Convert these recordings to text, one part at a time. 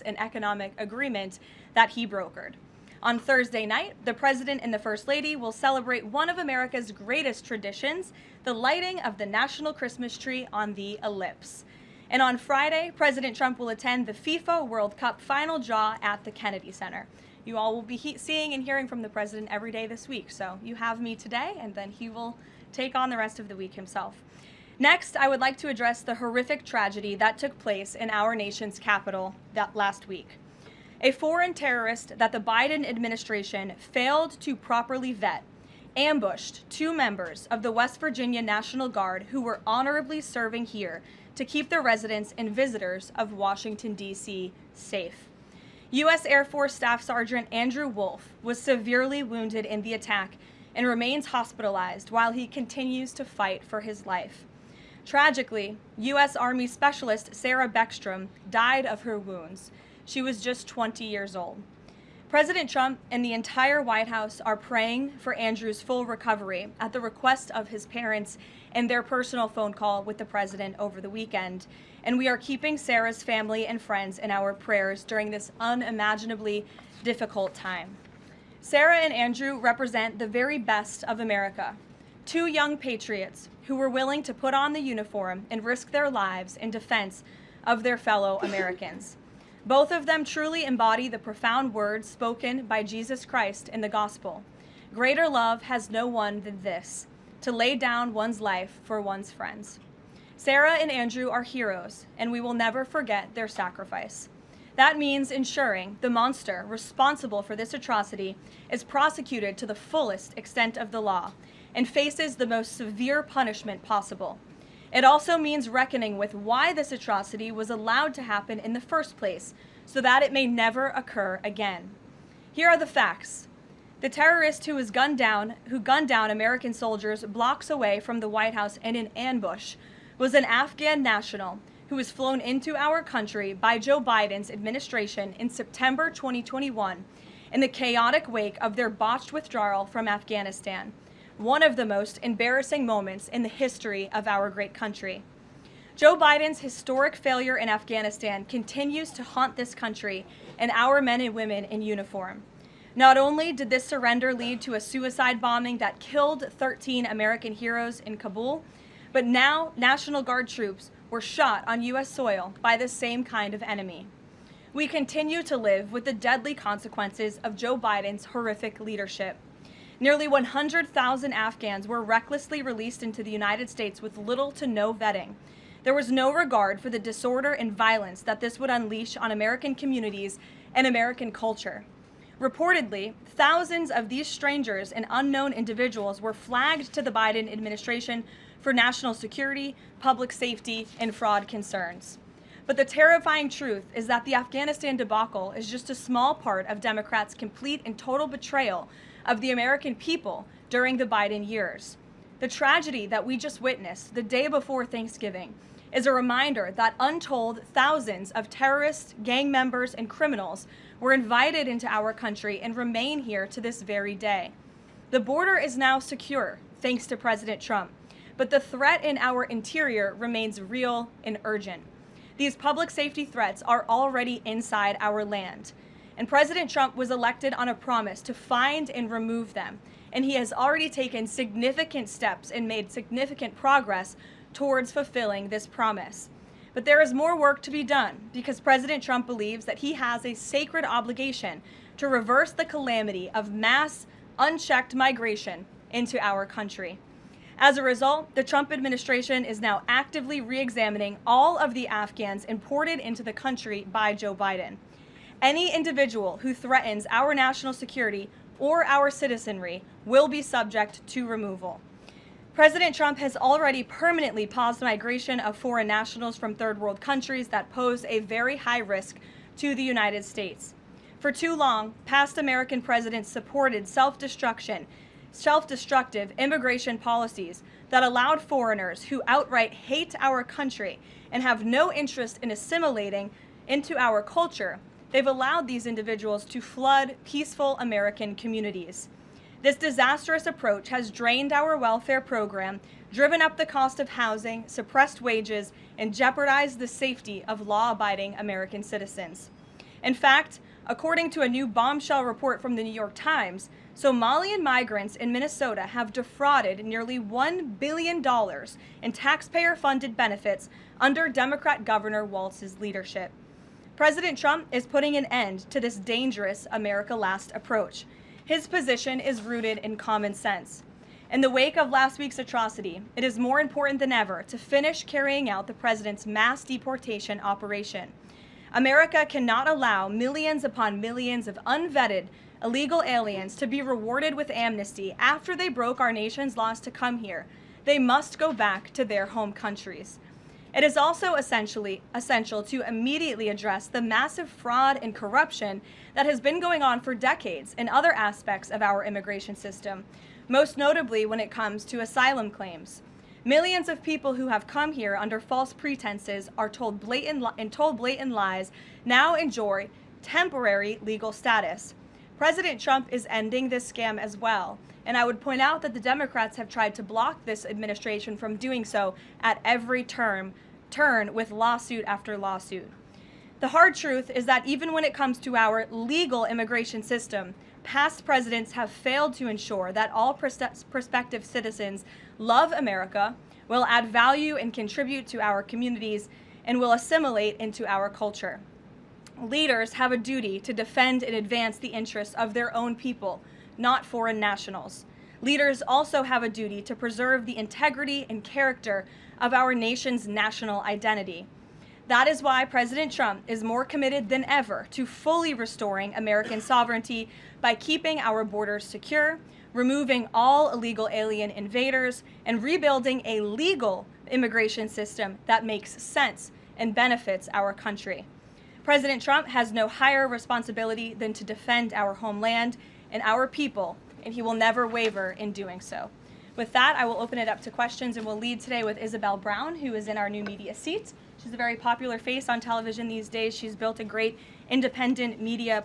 an economic agreement that he brokered. On Thursday night, the President and the First Lady will celebrate one of America's greatest traditions, the lighting of the National Christmas Tree on the Ellipse. And on Friday, President Trump will attend the FIFA World Cup final draw at the Kennedy Center. You all will be seeing and hearing from the President every day this week, so you have me today, and then he will take on the rest of the week himself. Next, I would like to address the horrific tragedy that took place in our nation's capital that last week. A foreign terrorist that the Biden administration failed to properly vet ambushed 2 members of the West Virginia National Guard who were honorably serving here to keep the residents and visitors of Washington, D.C. safe. U.S. Air Force Staff Sergeant Andrew Wolf was severely wounded in the attack and remains hospitalized while he continues to fight for his life. Tragically, U.S. Army Specialist Sarah Beckstrom died of her wounds. She was just 20 years old. President Trump and the entire White House are praying for Andrew's full recovery at the request of his parents and their personal phone call with the president over the weekend. And we are keeping Sarah's family and friends in our prayers during this unimaginably difficult time. Sarah and Andrew represent the very best of America. 2 young patriots who were willing to put on the uniform and risk their lives in defense of their fellow Americans. Both of them truly embody the profound words spoken by Jesus Christ in the gospel. Greater love has no one than this, to lay down one's life for one's friends. Sarah and Andrew are heroes, and we will never forget their sacrifice. That means ensuring the monster responsible for this atrocity is prosecuted to the fullest extent of the law and faces the most severe punishment possible. It also means reckoning with why this atrocity was allowed to happen in the first place, so that it may never occur again. Here are the facts. The terrorist who gunned down American soldiers blocks away from the White House in an ambush was an Afghan national who was flown into our country by Joe Biden's administration in September 2021 in the chaotic wake of their botched withdrawal from Afghanistan, one of the most embarrassing moments in the history of our great country. Joe Biden's historic failure in Afghanistan continues to haunt this country and our men and women in uniform. Not only did this surrender lead to a suicide bombing that killed 13 American heroes in Kabul, but now National Guard troops were shot on U.S. soil by the same kind of enemy. We continue to live with the deadly consequences of Joe Biden's horrific leadership. Nearly 100,000 Afghans were recklessly released into the United States with little to no vetting. There was no regard for the disorder and violence that this would unleash on American communities and American culture. Reportedly, thousands of these strangers and unknown individuals were flagged to the Biden administration for national security, public safety, and fraud concerns. But the terrifying truth is that the Afghanistan debacle is just a small part of Democrats' complete and total betrayal of the American people during the Biden years. The tragedy that we just witnessed the day before Thanksgiving is a reminder that untold thousands of terrorists, gang members, and criminals were invited into our country and remain here to this very day. The border is now secure, thanks to President Trump, but the threat in our interior remains real and urgent. These public safety threats are already inside our land, and President Trump was elected on a promise to find and remove them, and he has already taken significant steps and made significant progress towards fulfilling this promise. But there is more work to be done because President Trump believes that he has a sacred obligation to reverse the calamity of mass, unchecked migration into our country. As a result, the Trump administration is now actively re-examining all of the Afghans imported into the country by Joe Biden. Any individual who threatens our national security or our citizenry will be subject to removal. President Trump has already permanently paused migration of foreign nationals from third world countries that pose a very high risk to the United States. For too long, past American presidents supported self-destructive immigration policies that allowed foreigners who outright hate our country and have no interest in assimilating into our culture. They've allowed these individuals to flood peaceful American communities. This disastrous approach has drained our welfare program, driven up the cost of housing, suppressed wages, and jeopardized the safety of law-abiding American citizens. In fact, according to a new bombshell report from the New York Times, Somalian migrants in Minnesota have defrauded nearly $1 billion in taxpayer-funded benefits under Democrat Governor Walz's leadership. President Trump is putting an end to this dangerous America Last approach. His position is rooted in common sense. In the wake of last week's atrocity, it is more important than ever to finish carrying out the president's mass deportation operation. America cannot allow millions upon millions of unvetted illegal aliens to be rewarded with amnesty after they broke our nation's laws to come here. They must go back to their home countries. It is also essential to immediately address the massive fraud and corruption that has been going on for decades in other aspects of our immigration system, most notably when it comes to asylum claims. Millions of people who have come here under false pretenses are told blatant lies now enjoy temporary legal status. President Trump is ending this scam as well, and I would point out that the Democrats have tried to block this administration from doing so at every turn with lawsuit after lawsuit. The hard truth is that even when it comes to our legal immigration system, past presidents have failed to ensure that all prospective citizens love America, will add value and contribute to our communities, and will assimilate into our culture. Leaders have a duty to defend and advance the interests of their own people, not foreign nationals. Leaders also have a duty to preserve the integrity and character of our nation's national identity. That is why President Trump is more committed than ever to fully restoring American sovereignty by keeping our borders secure, removing all illegal alien invaders, and rebuilding a legal immigration system that makes sense and benefits our country. President Trump has no higher responsibility than to defend our homeland and our people, and he will never waver in doing so. With that, I will open it up to questions, and we'll lead today with Isabel Brown, who is in our new media seat. She's a very popular face on television these days. She's built a great independent media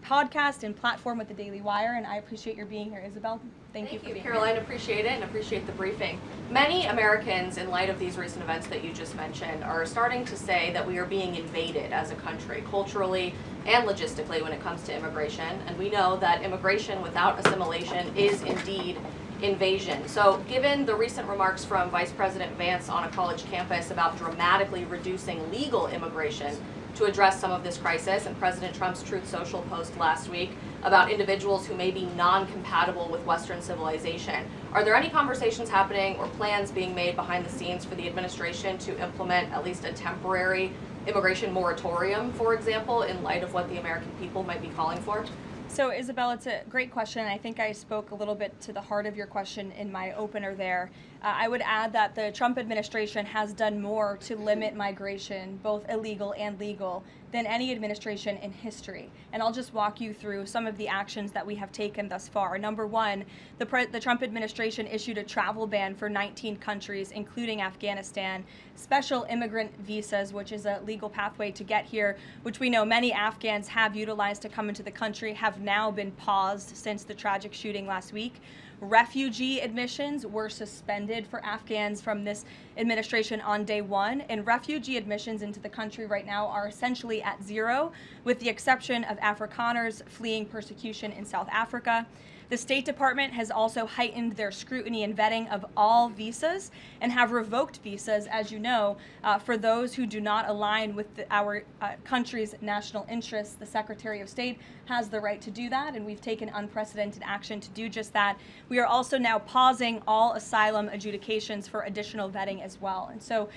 podcast and platform with the Daily Wire, and I appreciate your being here, Isabel. Thank you for being Karoline. here. Appreciate it and appreciate the briefing. Many Americans, in light of these recent events that you just mentioned, are starting to say that we are being invaded as a country, culturally and logistically, when it comes to immigration. And we know that immigration without assimilation is indeed invasion. So given the recent remarks from Vice President Vance on a college campus about dramatically reducing legal immigration to address some of this crisis, and President Trump's Truth Social post last week about individuals who may be non-compatible with Western civilization, are there any conversations happening or plans being made behind the scenes for the administration to implement at least a temporary immigration moratorium, for example, in light of what the American people might be calling for? So, Isabel, it's a great question. I think I spoke a little bit to the heart of your question in my opener there. I would add that the Trump administration has done more to limit migration, both illegal and legal, than any administration in history. And I'll just walk you through some of the actions that we have taken thus far. Number one, the Trump administration issued a travel ban for 19 countries, including Afghanistan, special immigrant visas, which is a legal pathway to get here, which we know many Afghans have utilized to come into the country, have now been paused since the tragic shooting last week. Refugee admissions were suspended for Afghans from this administration on day one, and refugee admissions into the country right now are essentially at zero, with the exception of Afrikaners fleeing persecution in South Africa. The State Department has also heightened their scrutiny and vetting of all visas and have revoked visas, as you know, for those who do not align with our country's national interests. The Secretary of State has the right to do that, and we've taken unprecedented action to do just that. We are also now pausing all asylum adjudications for additional vetting as well. And so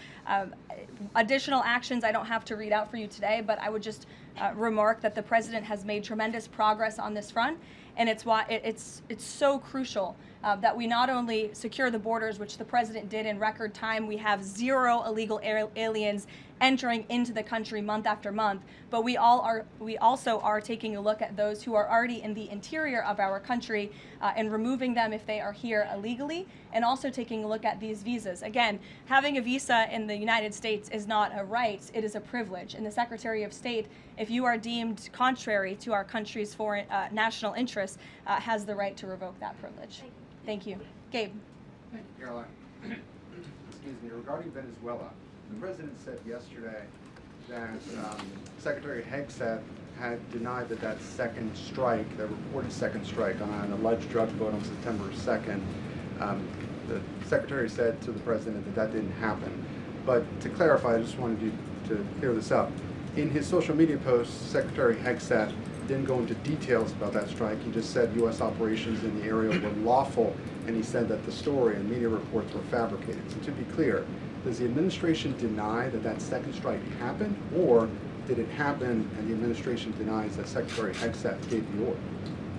additional actions I don't have to read out for you today, but I would just remark that the president has made tremendous progress on this front. And it's why it's so crucial that we not only secure the borders, which the president did in record time. We have zero illegal aliens entering into the country month after month, but we also are taking a look at those who are already in the interior of our country and removing them if they are here illegally, and also taking a look at these visas. Again, having a visa in the United States is not a right, it is a privilege. And the Secretary of State, if you are deemed contrary to our country's foreign national interests, has the right to revoke that privilege. Thank you. Gabe. Thank you, Caroline. Excuse me. Regarding Venezuela, the president said yesterday that Secretary Haig said had denied that that second strike, that reported second strike on an alleged drug boat on September 2nd, the Secretary said to the President that that didn't happen. But to clarify, I just wanted you to clear this up. In his social media post, Secretary Hegseth didn't go into details about that strike. He just said U.S. operations in the area were lawful, and he said that the story and media reports were fabricated. So to be clear, does the administration deny that that second strike happened, or did it happen and the administration denies that Secretary Hegseth gave the order?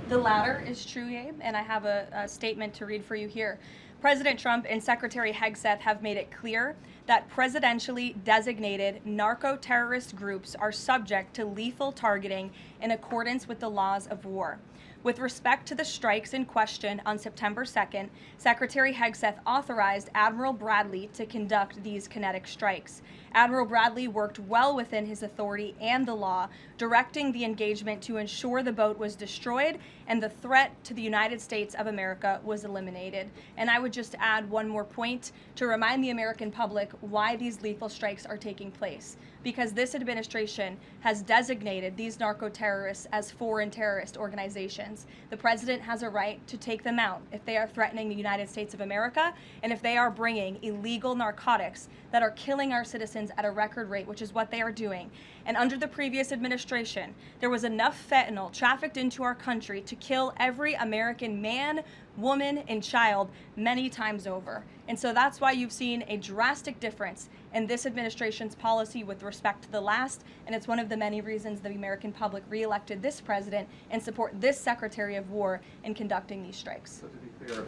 The latter is true, Abe, and I have a statement to read for you here. President Trump and Secretary Hegseth have made it clear that presidentially designated narco-terrorist groups are subject to lethal targeting in accordance with the laws of war. With respect to the strikes in question on September 2nd, Secretary Hegseth authorized Admiral Bradley to conduct these kinetic strikes. Admiral Bradley worked well within his authority and the law, directing the engagement to ensure the boat was destroyed and the threat to the United States of America was eliminated. And I would just add one more point to remind the American public why these lethal strikes are taking place. Because this administration has designated these narco-terrorists as foreign terrorist organizations. The president has a right to take them out if they are threatening the United States of America and if they are bringing illegal narcotics that are killing our citizens at a record rate, which is what they are doing. And under the previous administration, there was enough fentanyl trafficked into our country to kill every American man, woman, and child many times over. And so that's why you've seen a drastic difference in this administration's policy with respect to the last, and it's one of the many reasons the American public reelected this president and support this Secretary of War in conducting these strikes. So to be clear,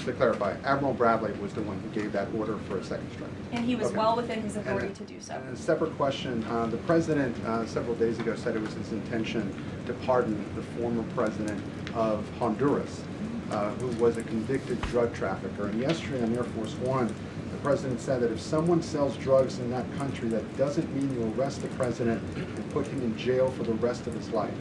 to clarify, Admiral Bradley was the one who gave that order for a second strike. And he was Okay. well within his authority to do so. And a separate question, the president several days ago said it was his intention to pardon the former president of Honduras, who was a convicted drug trafficker. And yesterday on Air Force One, the president said that if someone sells drugs in that country, that doesn't mean you arrest the president and put him in jail for the rest of his life.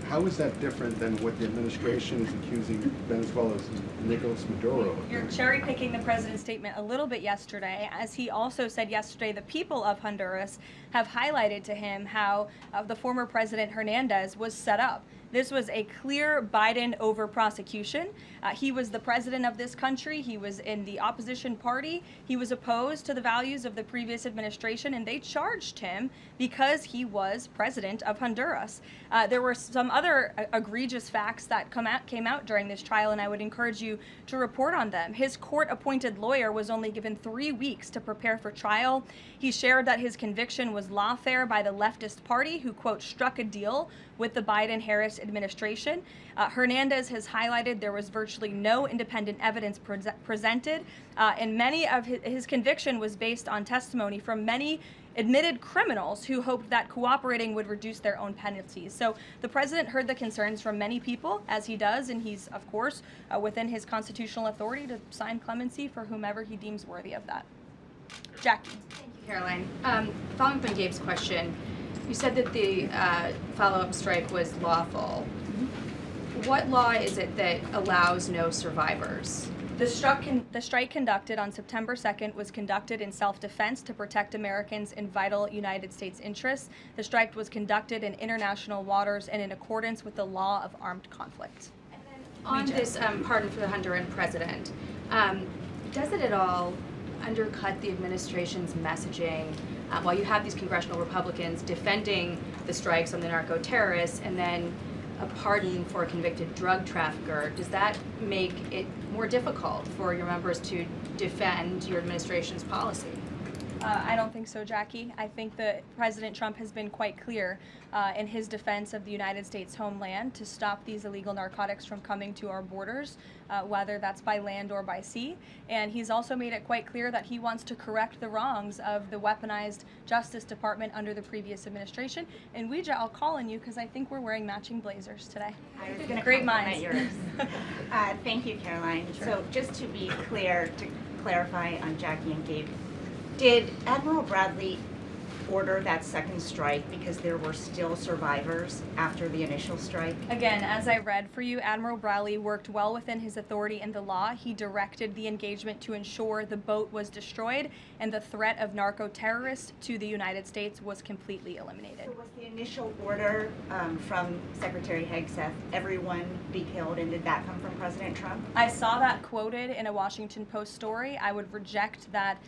How is that different than what the administration is accusing Venezuela's Nicolás Maduro of? You're cherry picking the president's statement a little bit yesterday, as he also said yesterday the people of Honduras have highlighted to him how the former president Hernandez was set up. This was a clear Biden over prosecution. He was the president of this country. He was in the opposition party. He was opposed to the values of the previous administration, and they charged him because he was president of Honduras. There were some other egregious facts that came out during this trial, and I would encourage you to report on them. His court-appointed lawyer was only given 3 weeks to prepare for trial. He shared that his conviction was lawfare by the leftist party, who, quote, struck a deal with the Biden-Harris administration. Hernandez has highlighted there was virtually no independent evidence presented, and many of his conviction was based on testimony from many admitted criminals who hoped that cooperating would reduce their own penalties. So the president heard the concerns from many people, as he does, and he's, of course, within his constitutional authority to sign clemency for whomever he deems worthy of that. Jackie. Thank you, Caroline. Following up on Gabe's question, you said that the follow-up strike was lawful. What law is it that allows no survivors? The strike conducted on September 2nd was conducted in self-defense to protect Americans in vital United States interests. The strike was conducted in international waters and in accordance with the law of armed conflict. And then on this pardon for the Honduran president, does it at all undercut the administration's messaging while you have these congressional Republicans defending the strikes on the narco-terrorists and then a pardon for a convicted drug trafficker? Does that make it more difficult for your members to defend your administration's policy? I don't think so, Jackie. I think that President Trump has been quite clear in his defense of the United States homeland to stop these illegal narcotics from coming to our borders, whether that's by land or by sea. And he's also made it quite clear that he wants to correct the wrongs of the weaponized Justice Department under the previous administration. And Ouija, I'll call on you because I think we're wearing matching blazers today. I was going to Great compliment minds. yours. Thank you, Caroline. Sure. So just to be clear, to clarify on Jackie and Gabe, did Admiral Bradley order that second strike because there were still survivors after the initial strike? Again, as I read for you, Admiral Brawley worked well within his authority and the law. He directed the engagement to ensure the boat was destroyed and the threat of narco-terrorists to the United States was completely eliminated. So was the initial order from Secretary Hegseth, everyone be killed, and did that come from President Trump? I saw that quoted in a Washington Post story. I would reject that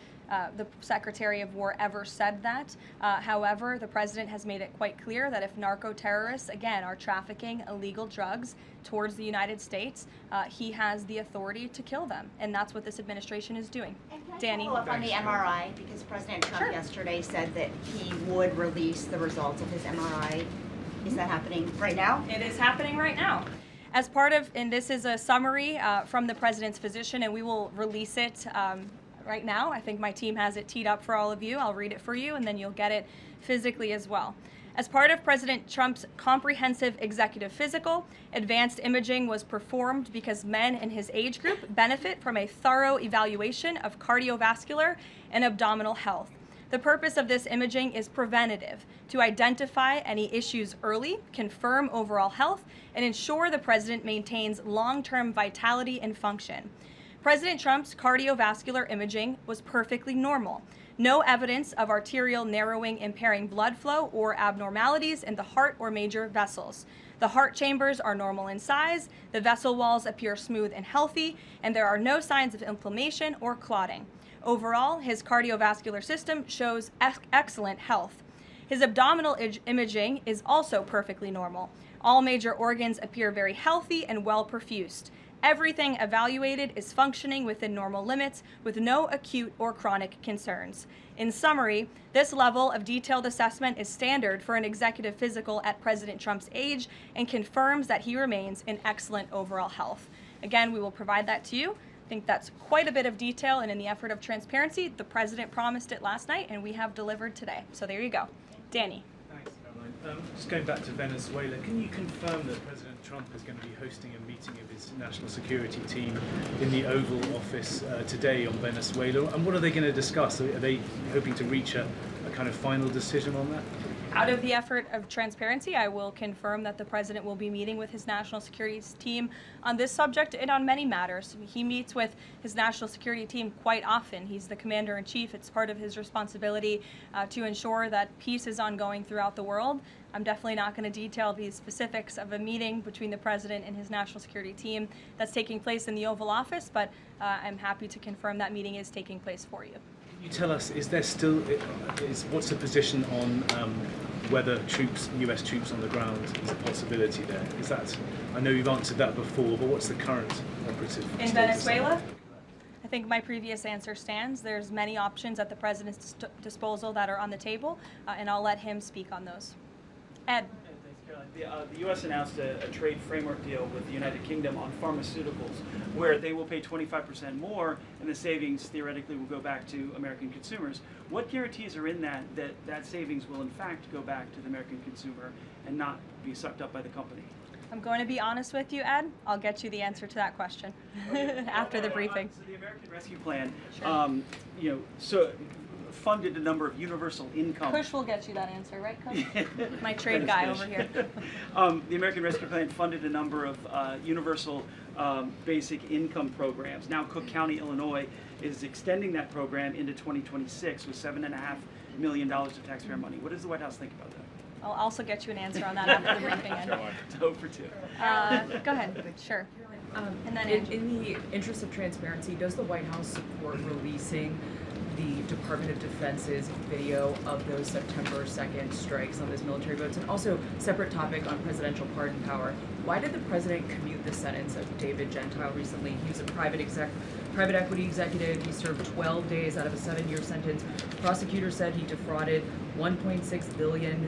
the Secretary of War ever said that. However, the President has made it quite clear that if narco-terrorists, again, are trafficking illegal drugs towards the United States, he has the authority to kill them. And that's what this administration is doing. And can I Danny? follow up on the MRI? Because President Trump yesterday said that he would release the results of his MRI. Is that happening right now? It is happening right now. As part of, and this is a summary from the President's physician, and we will release it right now. I think my team has it teed up for all of you. I'll read it for you, and then you'll get it physically as well. As part of President Trump's comprehensive executive physical, advanced imaging was performed because men in his age group benefit from a thorough evaluation of cardiovascular and abdominal health. The purpose of this imaging is preventative, to identify any issues early, confirm overall health, and ensure the president maintains long-term vitality and function. President Trump's cardiovascular imaging was perfectly normal. No evidence of arterial narrowing impairing blood flow or abnormalities in the heart or major vessels. The heart chambers are normal in size, the vessel walls appear smooth and healthy, and there are no signs of inflammation or clotting. Overall, his cardiovascular system shows excellent health. His abdominal imaging is also perfectly normal. All major organs appear very healthy and well perfused. Everything evaluated is functioning within normal limits with no acute or chronic concerns. In summary, this level of detailed assessment is standard for an executive physical at President Trump's age and confirms that he remains in excellent overall health. Again, we will provide that to you. I think that's quite a bit of detail, and in the effort of transparency, the President promised it last night, and we have delivered today. So there you go. Danny. Thanks, Karoline. Just going back to Venezuela, can you confirm that President Trump is going to be hosting a meeting of his national security team in the Oval Office today on Venezuela? And what are they going to discuss? Are they hoping to reach a kind of final decision on that? Out of the effort of transparency, I will confirm that the President will be meeting with his national security team on this subject and on many matters. He meets with his national security team quite often. He's the commander-in-chief. It's part of his responsibility to ensure that peace is ongoing throughout the world. I'm definitely not going to detail the specifics of a meeting between the President and his national security team that's taking place in the Oval Office, but I'm happy to confirm that meeting is taking place for you. Can you tell us, what's the position on whether US troops on the ground is a possibility there? Is that, I know you've answered that before, but what's the current operative in Venezuela? I think my previous answer stands. There's many options at the President's disposal that are on the table, and I'll let him speak on those. Ed. The U.S. announced a trade framework deal with the United Kingdom on pharmaceuticals, where they will pay 25% more, and the savings theoretically will go back to American consumers. What guarantees are in that savings will in fact go back to the American consumer and not be sucked up by the company? I'm going to be honest with you, Ed. I'll get you the answer to that question after the briefing. So the American Rescue Plan, Sure. funded a number of universal income. Kush will get you that answer, right, Kush? My trade guy over here. The American Rescue Plan funded a number of universal basic income programs. Now Cook County, Illinois is extending that program into 2026 with $7.5 million of taxpayer money. What does the White House think about that? I'll also get you an answer on that after the briefing ends. Two for two. Go ahead, sure. And then in the interest of transparency, does the White House support releasing the Department of Defense's video of those September 2nd strikes on those military boats? And also, separate topic on presidential pardon power. Why did the president commute the sentence of David Gentile recently? He was a private equity executive. He served 12 days out of a 7-year sentence. Prosecutors said he defrauded $1.6 billion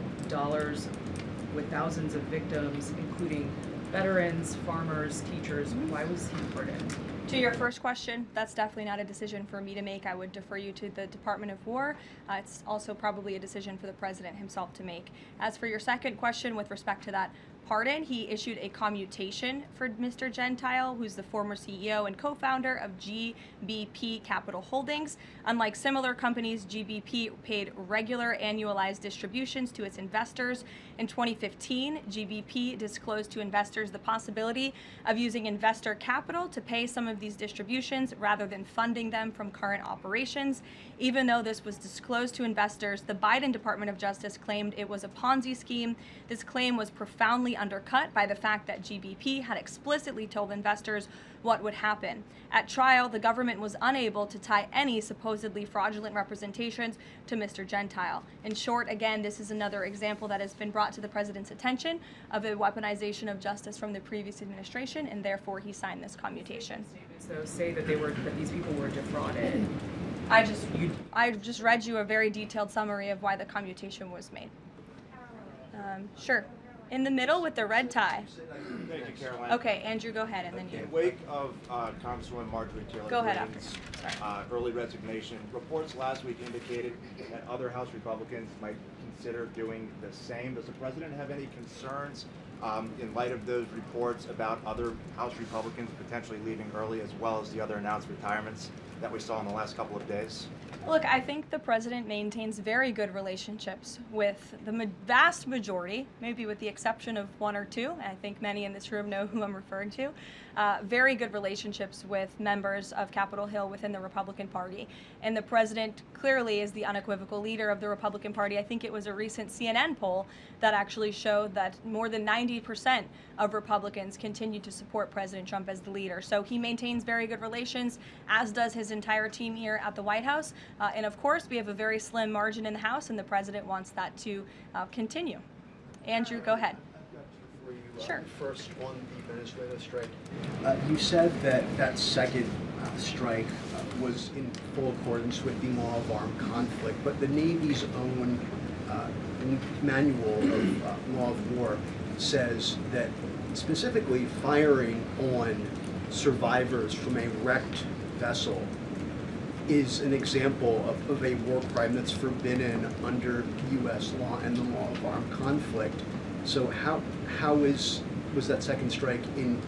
with thousands of victims, including veterans, farmers, teachers. Why was he pardoned? To your first question, that's definitely not a decision for me to make. I would defer you to the Department of War. It's also probably a decision for the President himself to make. As for your second question with respect to that pardon, he issued a commutation for Mr. Gentile, who's the former CEO and co-founder of GBP Capital Holdings. Unlike similar companies, GBP paid regular annualized distributions to its investors. In 2015, GBP disclosed to investors the possibility of using investor capital to pay some of these distributions rather than funding them from current operations. Even though this was disclosed to investors, the Biden Department of Justice claimed it was a Ponzi scheme. This claim was profoundly undercut by the fact that GBP had explicitly told investors what would happen. At trial, the government was unable to tie any supposedly fraudulent representations to Mr. Gentile. In short, again, this is another example that has been brought to the president's attention of a weaponization of justice from the previous administration, and therefore he signed this commutation. So say that these people were defrauded. I just read you a very detailed summary of why the commutation was made. Sure. In the middle with the red tie. Thank you, Caroline. Okay, Andrew, go ahead, and then you. In wake of Congresswoman Marjorie Taylor Go ahead Greene's early resignation, reports last week indicated that other House Republicans might consider doing the same. Does the president have any concerns in light of those reports about other House Republicans potentially leaving early, as well as the other announced retirements that we saw in the last couple of days? Look, I think the president maintains very good relationships with the vast majority, maybe with the exception of one or two. I think many in this room know who I'm referring to. Very good relationships with members of Capitol Hill within the Republican Party. And the president clearly is the unequivocal leader of the Republican Party. I think it was a recent CNN poll that actually showed that more than 90% of Republicans continue to support President Trump as the leader. So he maintains very good relations, as does his entire team here at the White House. And of course, we have a very slim margin in the House, and the president wants that to continue. Andrew, go ahead. I've got two for you. Sure. First, on the Venezuela strike. You said that second strike was in full accordance with the law of armed conflict, but the Navy's own manual of law of war says that specifically firing on survivors from a wrecked vessel is an example of a war crime that's forbidden under U.S. law and the law of armed conflict. So how was that second strike in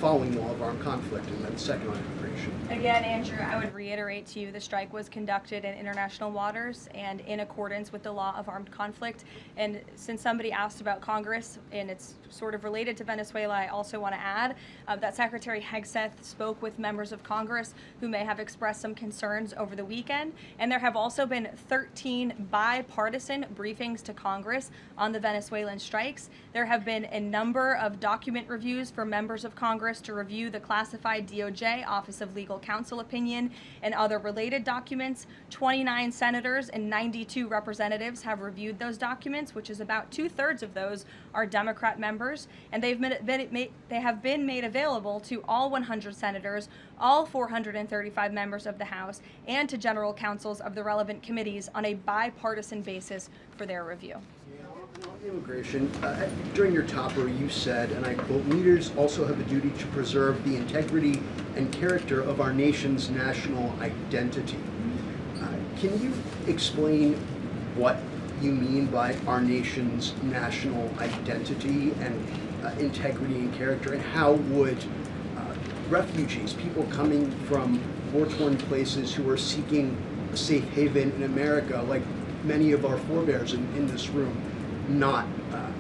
following law of armed conflict, and then second on immigration? Again, Andrew, I would reiterate to you the strike was conducted in international waters and in accordance with the law of armed conflict. And since somebody asked about Congress, and it's sort of related to Venezuela, I also want to add that Secretary Hegseth spoke with members of Congress who may have expressed some concerns over the weekend. And there have also been 13 bipartisan briefings to Congress on the Venezuelan strikes. There have been a number of document reviews for members of Congress to review the classified DOJ Office of Legal Counsel opinion and other related documents. 29 senators and 92 representatives have reviewed those documents, which is about 2/3 of those are Democrat members, and they have been made available to all 100 senators, all 435 members of the House, and to general counsels of the relevant committees on a bipartisan basis for their review. On immigration, during your topper you said, and I quote, "Leaders also have a duty to preserve the integrity and character of our nation's national identity." Can you explain what you mean by our nation's national identity and integrity and character, and how would refugees, people coming from war-torn places who are seeking a safe haven in America, like many of our forebears in this room, not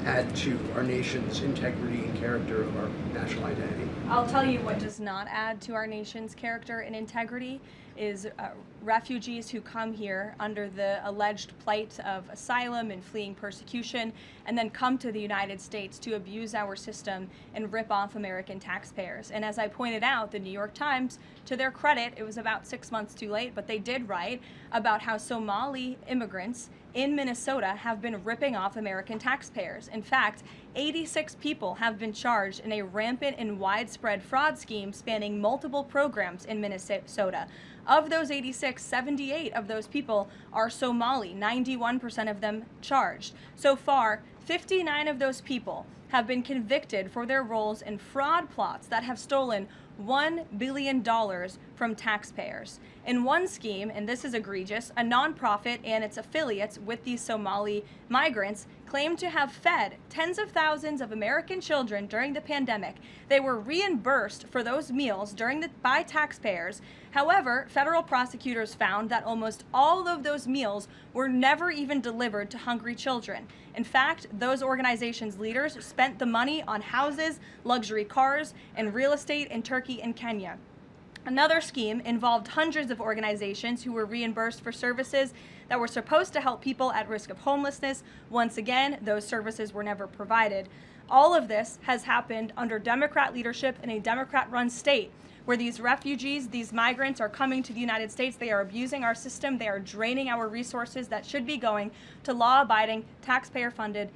add to our nation's integrity and character of our national identity? I'll tell you what does not add to our nation's character and integrity is refugees who come here under the alleged plight of asylum and fleeing persecution, and then come to the United States to abuse our system and rip off American taxpayers. And as I pointed out, the New York Times, to their credit, it was about 6 months too late, but they did write about how Somali immigrants in Minnesota have been ripping off American taxpayers. In fact, 86 people have been charged in a rampant and widespread fraud scheme spanning multiple programs in Minnesota. Of those 86, 78 of those people are Somali, 91% of them charged. So far, 59 of those people have been convicted for their roles in fraud plots that have stolen $1 billion from taxpayers. In one scheme, and this is egregious, a nonprofit and its affiliates with these Somali migrants claimed to have fed tens of thousands of American children during the pandemic. They were reimbursed for those meals by taxpayers. However, federal prosecutors found that almost all of those meals were never even delivered to hungry children. In fact, those organizations' leaders spent the money on houses, luxury cars, and real estate in Turkey and Kenya. Another scheme involved hundreds of organizations who were reimbursed for services that were supposed to help people at risk of homelessness. Once again, those services were never provided. All of this has happened under Democrat leadership in a Democrat-run state, where these refugees, these migrants are coming to the United States. They are abusing our system. They are draining our resources that should be going to law-abiding, taxpayer-funded,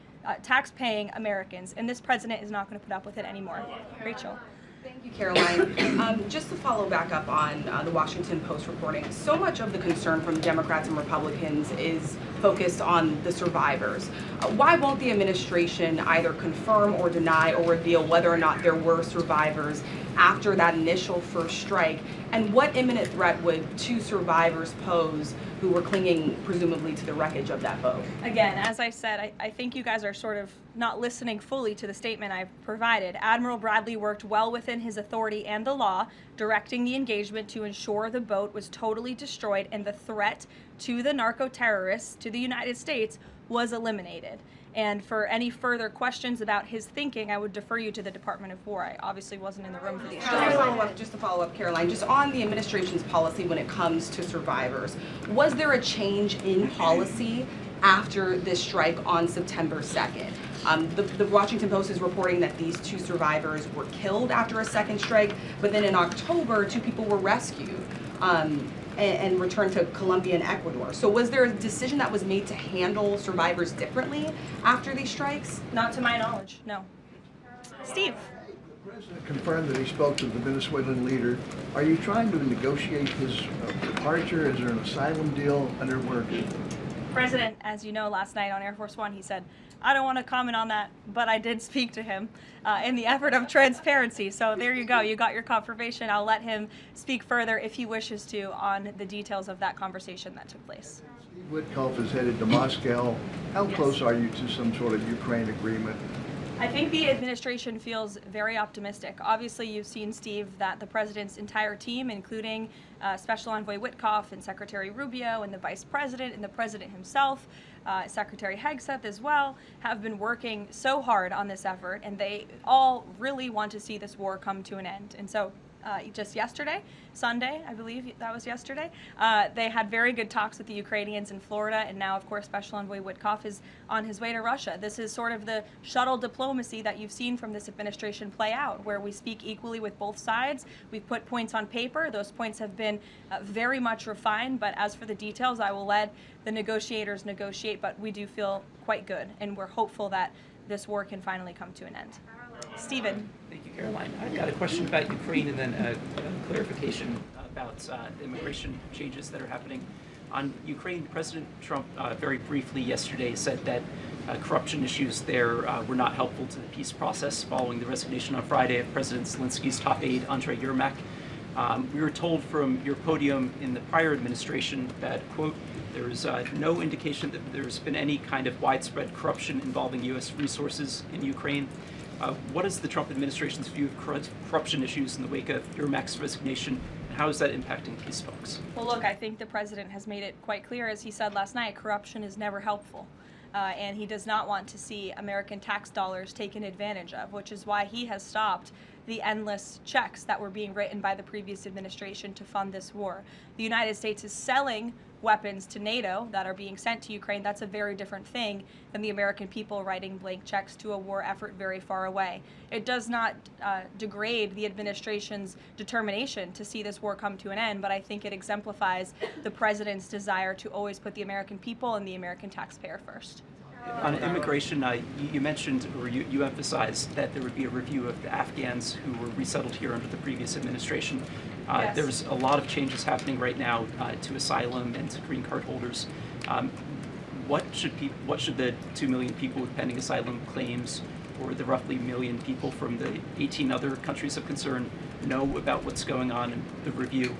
tax-paying Americans. And this president is not going to put up with it anymore. Rachel. Thank you, Caroline. Just to follow back up on the Washington Post reporting, so much of the concern from Democrats and Republicans is focused on the survivors. Why won't the administration either confirm or deny or reveal whether or not there were survivors after that initial first strike? And what imminent threat would two survivors pose who were clinging presumably to the wreckage of that boat? Again, as I said, I think you guys are sort of not listening fully to the statement I've provided. Admiral Bradley worked well within his authority and the law, directing the engagement to ensure the boat was totally destroyed and the threat to the narco-terrorists, to the United States, was eliminated. And for any further questions about his thinking, I would defer you to the Department of War. I obviously wasn't in the room for these. Just to follow up, Caroline, just on the administration's policy when it comes to survivors, was there a change in policy after this strike on September 2nd? The Washington Post is reporting that these two survivors were killed after a second strike, but then in October, two people were rescued and returned to Colombia and Ecuador. So was there a decision that was made to handle survivors differently after these strikes? Not to my knowledge, no. Steve. The president confirmed that he spoke to the Venezuelan leader. Are you trying to negotiate his departure? Is there an asylum deal under work? President, as you know, last night on Air Force One, he said, I don't want to comment on that, but I did speak to him in the effort of transparency. So there you go. You got your confirmation. I'll let him speak further if he wishes to on the details of that conversation that took place. Steve Witkoff is headed to Moscow. How close are you to some sort of Ukraine agreement? I think the administration feels very optimistic. Obviously, you've seen, Steve, that the president's entire team, including Special Envoy Witkoff and Secretary Rubio and the Vice President and the President himself, Secretary Hegseth as well, have been working so hard on this effort, and they all really want to see this war come to an end. And so just yesterday, Sunday, I believe that was yesterday, they had very good talks with the Ukrainians in Florida, and now, of course, Special Envoy Witkoff is on his way to Russia. This is sort of the shuttle diplomacy that you've seen from this administration play out, where we speak equally with both sides. We've put points on paper. Those points have been very much refined, but as for the details, I will let the negotiators negotiate, but we do feel quite good, and we're hopeful that this war can finally come to an end. Stephen. Thank you, Caroline. I've got a question about Ukraine and then a clarification about the immigration changes that are happening. On Ukraine, President Trump very briefly yesterday said that corruption issues there were not helpful to the peace process following the resignation on Friday of President Zelensky's top aide, Andriy Yermak. We were told from your podium in the prior administration that, quote, there is no indication that there's been any kind of widespread corruption involving U.S. resources in Ukraine. What is the Trump administration's view of corruption issues in the wake of Yermak's resignation, and how is that impacting peace talks? Well, look, I think the president has made it quite clear, as he said last night, corruption is never helpful. And he does not want to see American tax dollars taken advantage of, which is why he has stopped the endless checks that were being written by the previous administration to fund this war. The United States is selling weapons to NATO that are being sent to Ukraine. That's a very different thing than the American people writing blank checks to a war effort very far away. It does not degrade the administration's determination to see this war come to an end, but I think it exemplifies the president's desire to always put the American people and the American taxpayer first. On immigration, you mentioned, or you emphasized that there would be a review of the Afghans who were resettled here under the previous administration. Yes. There's a lot of changes happening right now to asylum and to green card holders. What should the 2 million people with pending asylum claims or the roughly 1 million people from the 18 other countries of concern know about what's going on in the review?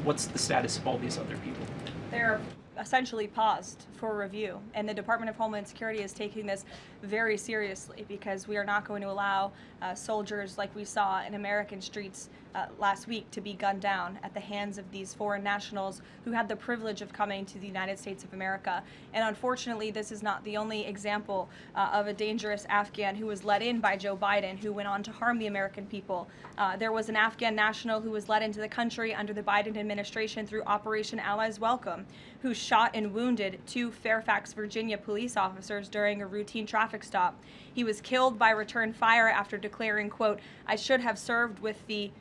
What's the status of all these other people? They're essentially paused for review, and the Department of Homeland Security is taking this very seriously, because we are not going to allow soldiers like we saw in American streets last week to be gunned down at the hands of these foreign nationals who had the privilege of coming to the United States of America. And unfortunately, this is not the only example of a dangerous Afghan who was let in by Joe Biden, who went on to harm the American people. There was an Afghan national who was let into the country under the Biden administration through Operation Allies Welcome, who shot and wounded 2 Fairfax, Virginia police officers during a routine traffic stop. He was killed by return fire after declaring, quote, "I should have served with the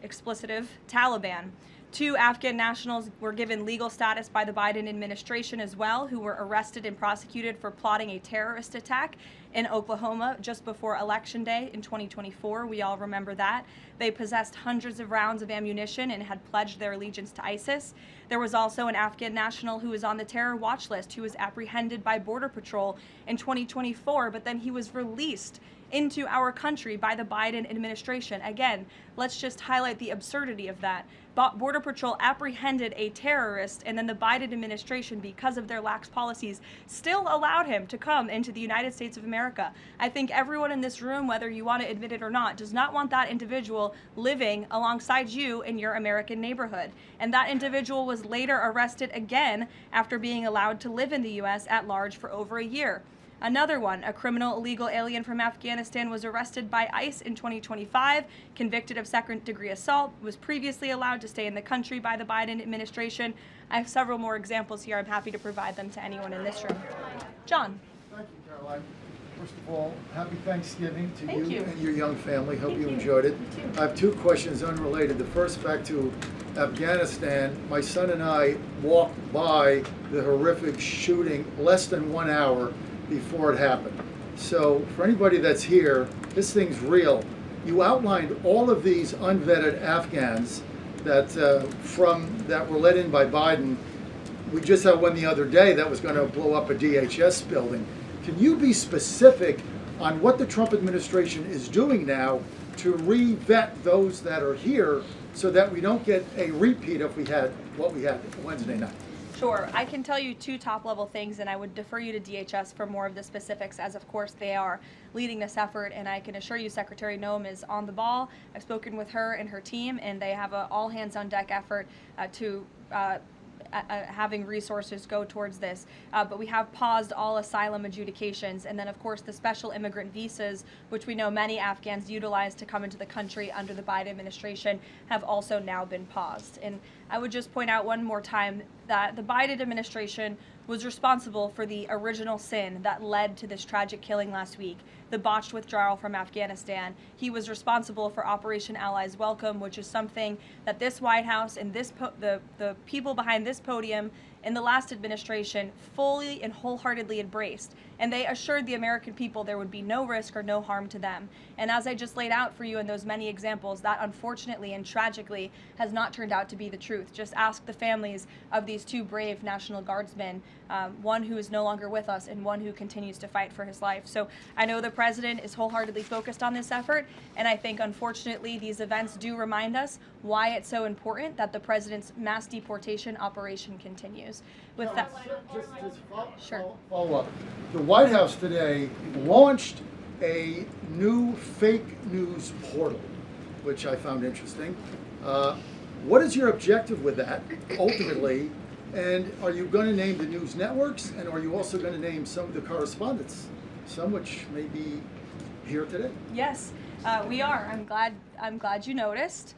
explicitive Taliban." 2 Afghan nationals were given legal status by the Biden administration as well, who were arrested and prosecuted for plotting a terrorist attack in Oklahoma just before Election Day in 2024. We all remember that. They possessed hundreds of rounds of ammunition and had pledged their allegiance to ISIS. There was also an Afghan national who was on the terror watch list who was apprehended by Border Patrol in 2024, but then he was released into our country by the Biden administration. Again, let's just highlight the absurdity of that. Border Patrol apprehended a terrorist, and then the Biden administration, because of their lax policies, still allowed him to come into the United States of America. I think everyone in this room, whether you want to admit it or not, does not want that individual living alongside you in your American neighborhood. And that individual was later arrested again after being allowed to live in the U.S. at large for over a year. Another one, a criminal illegal alien from Afghanistan, was arrested by ICE in 2025, convicted of second-degree assault, was previously allowed to stay in the country by the Biden administration. I have several more examples here. I'm happy to provide them to anyone in this room. John. Thank you, Caroline. First of all, happy Thanksgiving to Thank you and your young family. Hope you enjoyed it. I have 2 questions unrelated. The first, back to Afghanistan. My son and I walked by the horrific shooting less than 1 hour before it happened. So for anybody that's here, this thing's real. You outlined all of these unvetted Afghans that that were let in by Biden. We just had one the other day that was going to blow up a DHS building. Can you be specific on what the Trump administration is doing now to re-vet those that are here so that we don't get a repeat of what we had Wednesday night? Sure. I can tell you 2 top-level things, and I would defer you to DHS for more of the specifics, as of course they are leading this effort, and I can assure you Secretary Noem is on the ball. I've spoken with her and her team, and they have an all-hands-on-deck effort to having resources go towards this. But we have paused all asylum adjudications, and then of course the special immigrant visas, which we know many Afghans utilize to come into the country under the Biden administration, have also now been paused. And I would just point out one more time that the Biden administration was responsible for the original sin that led to this tragic killing last week, the botched withdrawal from Afghanistan. He was responsible for Operation Allies Welcome, which is something that this White House and the people behind this podium in the last administration fully and wholeheartedly embraced. And they assured the American people there would be no risk or no harm to them. And as I just laid out for you in those many examples, that unfortunately and tragically has not turned out to be the truth. Just ask the families of these 2 brave National Guardsmen, one who is no longer with us and one who continues to fight for his life. So I know the president is wholeheartedly focused on this effort, and I think unfortunately these events do remind us why it's so important that the president's mass deportation operation continues. With that, just follow up. The White House today launched a new fake news portal, which I found interesting. What is your objective with that, ultimately? And are you going to name the news networks, and are you also going to name some of the correspondents, some which may be here today? Yes, we are. I'm glad you noticed.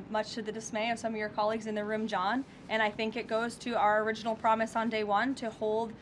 Much to the dismay of some of your colleagues in the room, John. And I think it goes to our original promise on day one to hold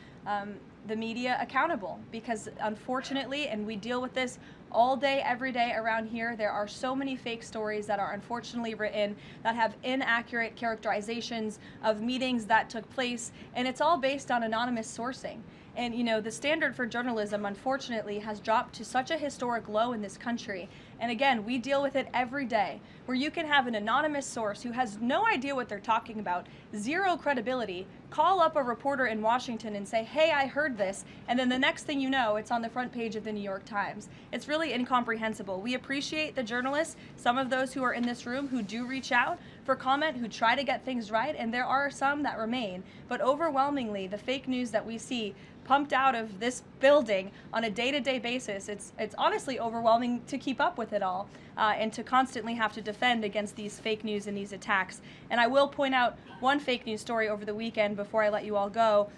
the media accountable, because unfortunately, and we deal with this all day, every day around here, there are so many fake stories that are unfortunately written that have inaccurate characterizations of meetings that took place, and it's all based on anonymous sourcing. And you know, the standard for journalism, unfortunately, has dropped to such a historic low in this country. And again, we deal with it every day, where you can have an anonymous source who has no idea what they're talking about, zero credibility, call up a reporter in Washington and say, hey, I heard this, and then the next thing you know, it's on the front page of the New York Times. It's really incomprehensible. We appreciate the journalists, some of those who are in this room who do reach out for comment, who try to get things right, and there are some that remain. But overwhelmingly, the fake news that we see pumped out of this building on a day-to-day basis, it's honestly overwhelming to keep up with it all and to constantly have to defend against these fake news and these attacks. And I will point out one fake news story over the weekend before I let you all go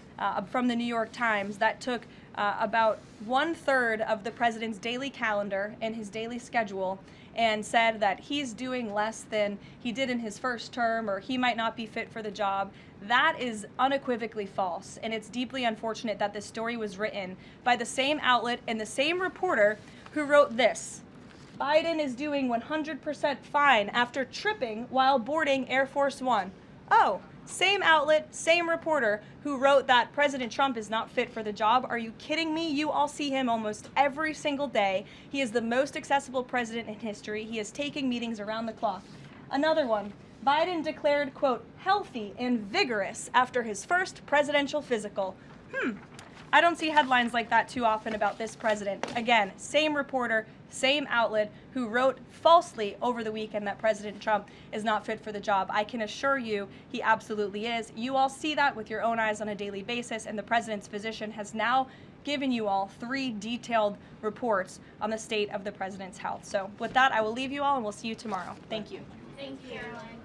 from the New York Times that took about 1/3 of the president's daily calendar and his daily schedule and said that he's doing less than he did in his first term, or he might not be fit for the job. That is unequivocally false, and it's deeply unfortunate that this story was written by the same outlet and the same reporter who wrote this: Biden is doing 100% fine after tripping while boarding Air Force One. Oh, same outlet, same reporter who wrote that President Trump is not fit for the job. Are you kidding me? You all see him almost every single day. He is the most accessible president in history. He is taking meetings around the clock. Another one. Biden declared, quote, healthy and vigorous after his first presidential physical. I don't see headlines like that too often about this president. Again, same reporter, same outlet who wrote falsely over the weekend that President Trump is not fit for the job. I can assure you he absolutely is. You all see that with your own eyes on a daily basis, and the president's physician has now given you all 3 detailed reports on the state of the president's health. So with that, I will leave you all and we'll see you tomorrow. Thank you. Thank you, Caroline.